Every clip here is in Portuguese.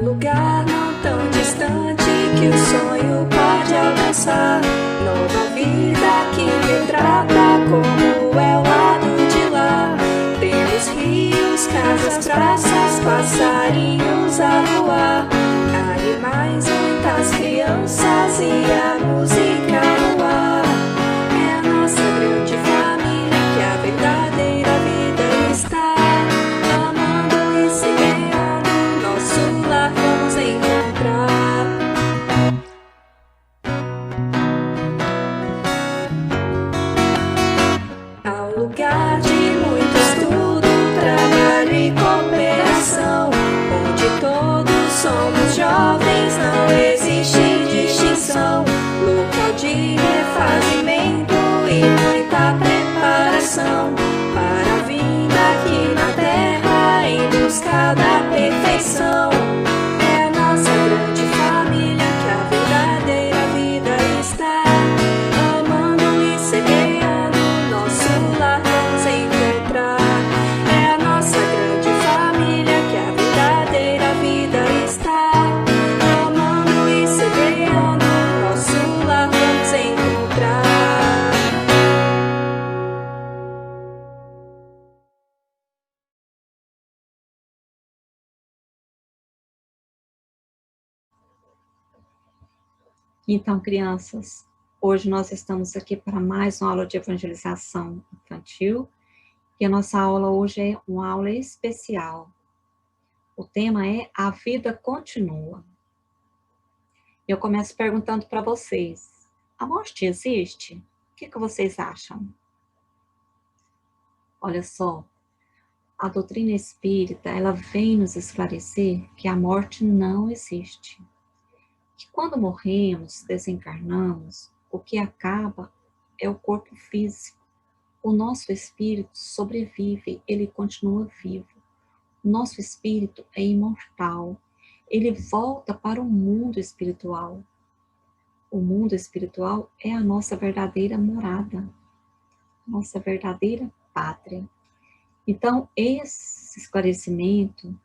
lugar não tão distante que o sonho pode alcançar. Nova vida que retrata como é o lado de lá. Temos rios, casas, praças, passarinhos a voar, animais, muitas crianças e a música no ar. É a nossa grande família que a verdadeira vida está. Amando e semeando, nosso lar vamos encontrar. Ao lugar de muito estudo, trabalho e cooperação, onde todos somos jovens, não existe distinção. Local de refazimento e muita preparação para a vida aqui na terra em busca da perfeição. É a nossa grande família que a verdadeira vida está. Amando e semeando, nosso lar vamos encontrar. É a nossa grande família que a verdadeira vida está. Amando e semeando, nosso lar vamos encontrar. Então, crianças, hoje nós estamos aqui para mais uma aula de evangelização infantil, e a nossa aula hoje é uma aula especial. O tema é A Vida Continua. Eu começo perguntando para vocês, a morte existe? O que vocês acham? Olha só, a doutrina espírita, ela vem nos esclarecer que a morte não existe. Que quando morremos, desencarnamos, o que acaba é o corpo físico. O nosso espírito sobrevive, ele continua vivo. O nosso espírito é imortal. Ele volta para o mundo espiritual. O mundo espiritual é a nossa verdadeira morada, nossa verdadeira pátria. Então, esse esclarecimento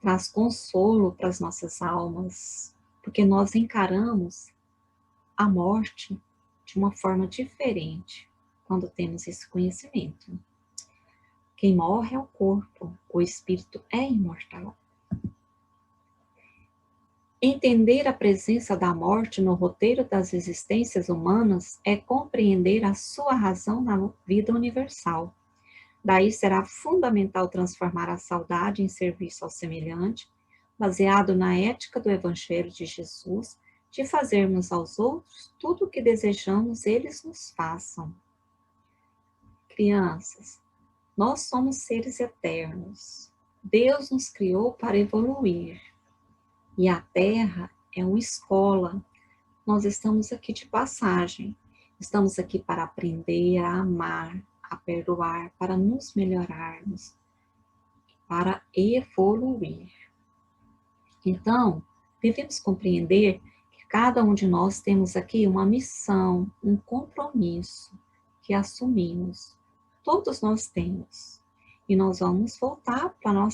traz consolo para as nossas almas, porque nós encaramos a morte de uma forma diferente quando temos esse conhecimento. Quem morre é o corpo, o espírito é imortal. Entender a presença da morte no roteiro das existências humanas é compreender a sua razão na vida universal. Daí será fundamental transformar a saudade em serviço ao semelhante, baseado na ética do Evangelho de Jesus, de fazermos aos outros tudo o que desejamos eles nos façam. Crianças, nós somos seres eternos. Deus nos criou para evoluir. E a Terra é uma escola. Nós estamos aqui de passagem. Estamos aqui para aprender a amar, a perdoar, para nos melhorarmos, para evoluir. Então, devemos compreender que cada um de nós temos aqui uma missão, um compromisso que assumimos. Todos nós temos. E nós vamos voltar para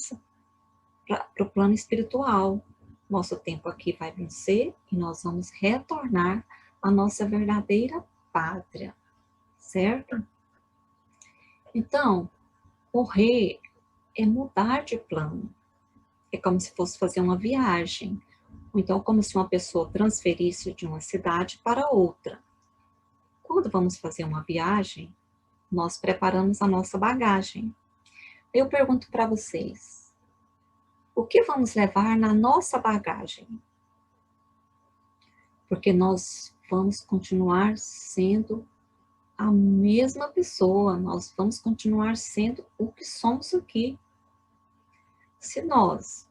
o plano espiritual. Nosso tempo aqui vai vencer e nós vamos retornar à nossa verdadeira pátria, certo? Então, morrer é mudar de plano. É como se fosse fazer uma viagem. Ou então, como se uma pessoa transferisse de uma cidade para outra. Quando vamos fazer uma viagem, nós preparamos a nossa bagagem. Eu pergunto para vocês, o que vamos levar na nossa bagagem? Porque nós vamos continuar sendo a mesma pessoa, nós vamos continuar sendo o que somos aqui. Se nós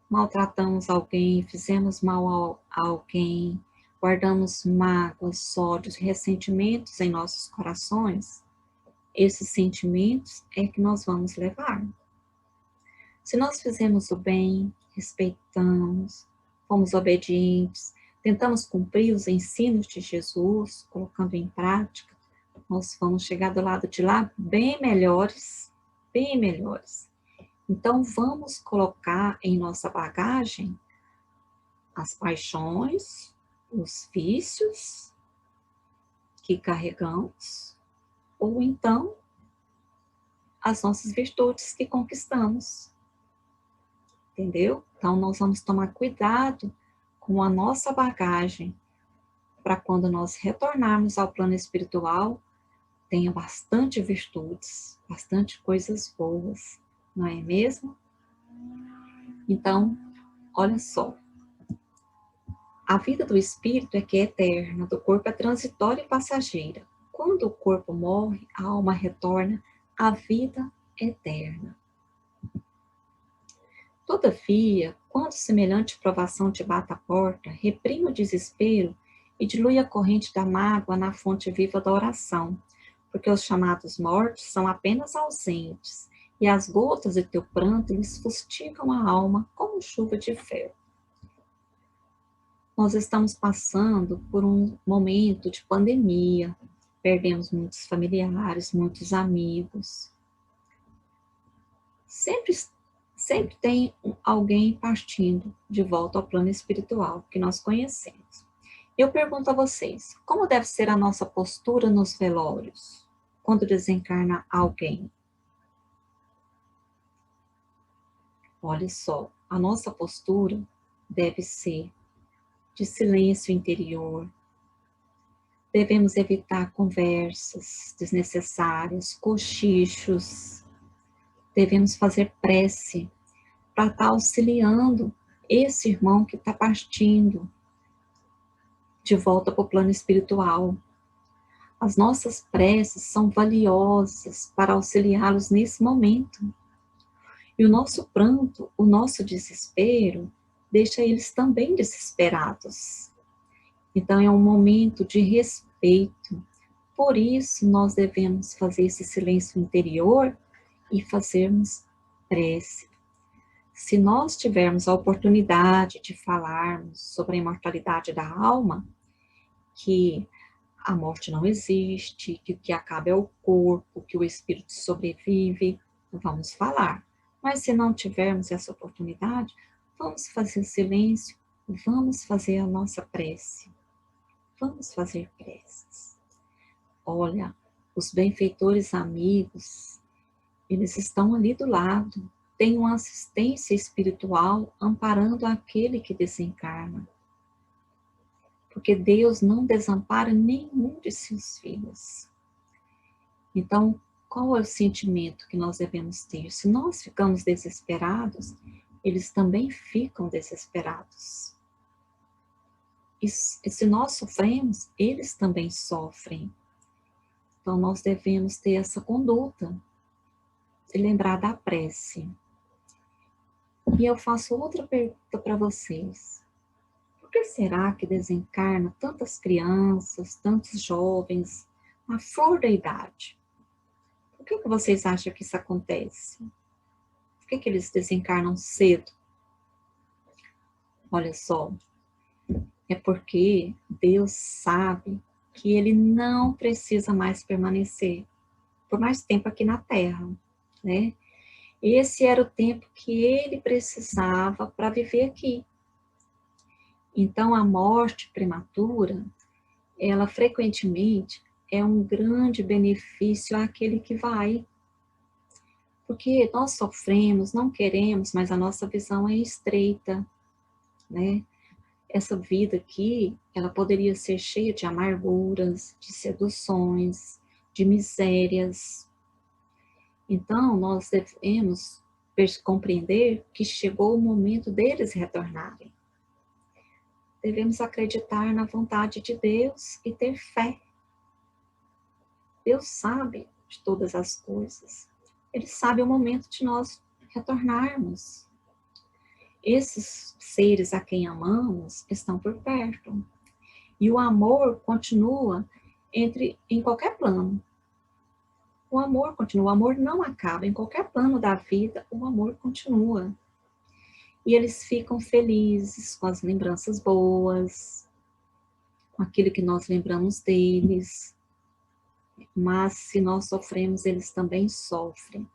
maltratamos alguém, fizemos mal a alguém, guardamos mágoas, ódios, ressentimentos em nossos corações, esses sentimentos é que nós vamos levar. Se nós fizemos o bem, respeitamos, fomos obedientes, tentamos cumprir os ensinos de Jesus, colocando em prática, nós vamos chegar do lado de lá bem melhores, bem melhores. Então, vamos colocar em nossa bagagem as paixões, os vícios que carregamos, ou então as nossas virtudes que conquistamos, entendeu? Então, nós vamos tomar cuidado com a nossa bagagem, para quando nós retornarmos ao plano espiritual, tenha bastante virtudes, bastante coisas boas, não é mesmo? Então, olha só, a vida do espírito é que é eterna, do corpo é transitória e passageira. Quando o corpo morre, a alma retorna à vida eterna. Todavia, quando semelhante provação te bata à porta, reprime o desespero e dilui a corrente da mágoa na fonte viva da oração, porque os chamados mortos são apenas ausentes, e as gotas de teu pranto lhes fustigam a alma como chuva de fel. Nós estamos passando por um momento de pandemia, perdemos muitos familiares, muitos amigos. Sempre tem alguém partindo de volta ao plano espiritual que nós conhecemos. Eu pergunto a vocês, como deve ser a nossa postura nos velórios, quando desencarna alguém? Olha só, a nossa postura deve ser de silêncio interior. Devemos evitar conversas desnecessárias, cochichos. Devemos fazer prece para estar auxiliando esse irmão que está partindo de volta para o plano espiritual. As nossas preces são valiosas para auxiliá-los nesse momento. E o nosso pranto, o nosso desespero, deixa eles também desesperados. Então é um momento de respeito. Por isso nós devemos fazer esse silêncio interior e fazermos prece. Se nós tivermos a oportunidade de falarmos sobre a imortalidade da alma, que a morte não existe, que o que acaba é o corpo, que o espírito sobrevive, vamos falar. Mas se não tivermos essa oportunidade, vamos fazer silêncio, vamos fazer a nossa prece. Vamos fazer preces. Olha, os benfeitores amigos, eles estão ali do lado, tem uma assistência espiritual amparando aquele que desencarna. Porque Deus não desampara nenhum de seus filhos. Então, qual é o sentimento que nós devemos ter? Se nós ficamos desesperados, eles também ficam desesperados. E se nós sofremos, eles também sofrem. Então, nós devemos ter essa conduta e lembrar da prece. E eu faço outra pergunta para vocês. Por que será que desencarna tantas crianças, tantos jovens, na flor da idade? Por que vocês acham que isso acontece? Por que eles desencarnam cedo? Olha só, é porque Deus sabe que ele não precisa mais permanecer por mais tempo aqui na Terra, né? Esse era o tempo que ele precisava para viver aqui. Então, a morte prematura, ela frequentemente é um grande benefício àquele que vai. Porque nós sofremos, não queremos, mas a nossa visão é estreita, né? Essa vida aqui, ela poderia ser cheia de amarguras, de seduções, de misérias. Então, nós devemos compreender que chegou o momento deles retornarem. Devemos acreditar na vontade de Deus e ter fé. Deus sabe de todas as coisas. Ele sabe o momento de nós retornarmos. Esses seres a quem amamos estão por perto. E o amor continua em qualquer plano. O amor continua, o amor não acaba. Em qualquer plano da vida, o amor continua. E eles ficam felizes com as lembranças boas, com aquilo que nós lembramos deles. Mas se nós sofremos, eles também sofrem.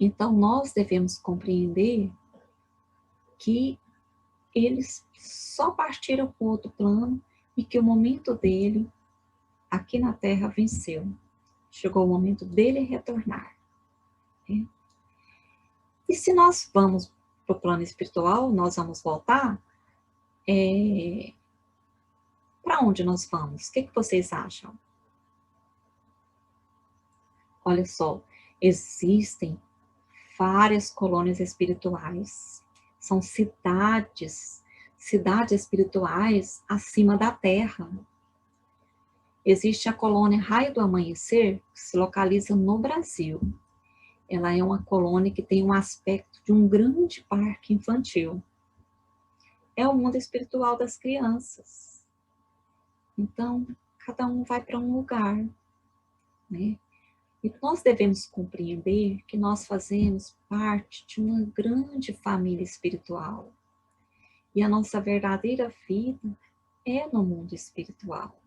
Então, nós devemos compreender que eles só partiram para o outro plano e que o momento dele, aqui na Terra, venceu. Chegou o momento dele retornar. Né? E se nós vamos para o plano espiritual, nós vamos voltar, para onde nós vamos? O que vocês acham? Olha só, existem várias colônias espirituais. São cidades espirituais acima da Terra. Existe a colônia Raio do Amanhecer, que se localiza no Brasil. Ela é uma colônia que tem um aspecto de um grande parque infantil. É o mundo espiritual das crianças. Então, cada um vai para um lugar, né? E nós devemos compreender que nós fazemos parte de uma grande família espiritual. E a nossa verdadeira vida é no mundo espiritual.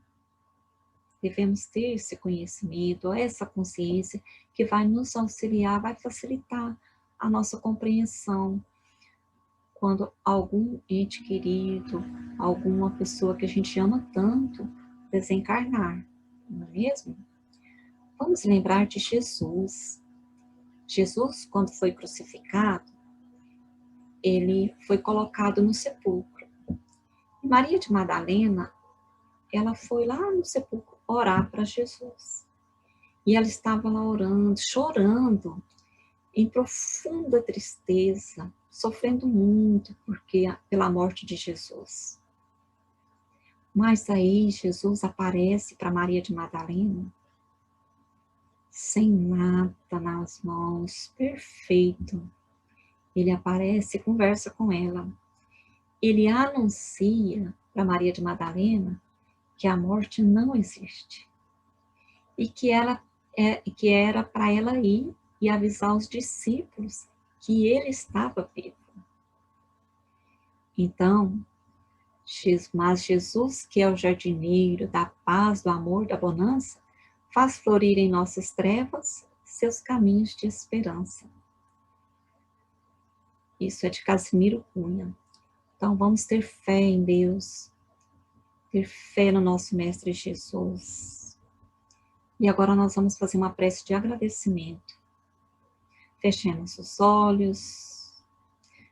Devemos ter esse conhecimento, essa consciência que vai nos auxiliar, vai facilitar a nossa compreensão. Quando algum ente querido, alguma pessoa que a gente ama tanto, desencarnar, não é mesmo? Vamos lembrar de Jesus. Jesus, quando foi crucificado, ele foi colocado no sepulcro. E Maria de Madalena, ela foi lá no sepulcro orar para Jesus. E ela estava lá orando, chorando, em profunda tristeza, sofrendo muito pela morte de Jesus. Mas aí Jesus aparece para Maria de Madalena, sem nada nas mãos, perfeito. Ele aparece e conversa com ela. Ele anuncia para Maria de Madalena que a morte não existe. E que era para ela ir e avisar os discípulos que ele estava vivo. Então, mas Jesus, que é o jardineiro da paz, do amor, da bonança, faz florir em nossas trevas seus caminhos de esperança. Isso é de Casimiro Cunha. Então, vamos ter fé em Deus, ter fé no nosso Mestre Jesus. E agora nós vamos fazer uma prece de agradecimento. Fechemos os olhos.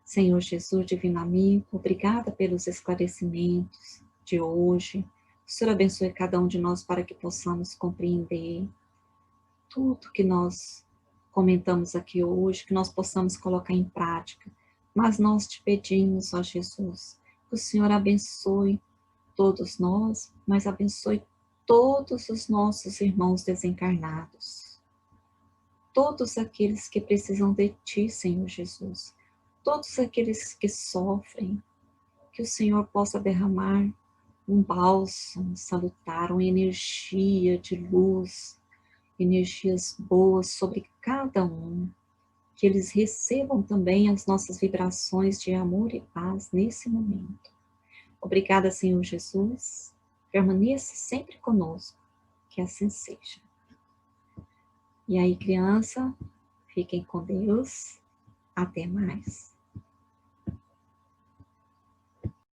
Senhor Jesus, divino amigo, obrigada pelos esclarecimentos de hoje. O Senhor abençoe cada um de nós para que possamos compreender tudo que nós comentamos aqui hoje, que nós possamos colocar em prática. Mas nós te pedimos, ó Jesus, que o Senhor abençoe todos nós, mas abençoe todos os nossos irmãos desencarnados. Todos aqueles que precisam de Ti, Senhor Jesus. Todos aqueles que sofrem, que o Senhor possa derramar um bálsamo salutar, uma energia de luz, energias boas sobre cada um, que eles recebam também as nossas vibrações de amor e paz nesse momento. Obrigada, Senhor Jesus, permaneça sempre conosco, que assim seja. E aí, criança, fiquem com Deus, até mais.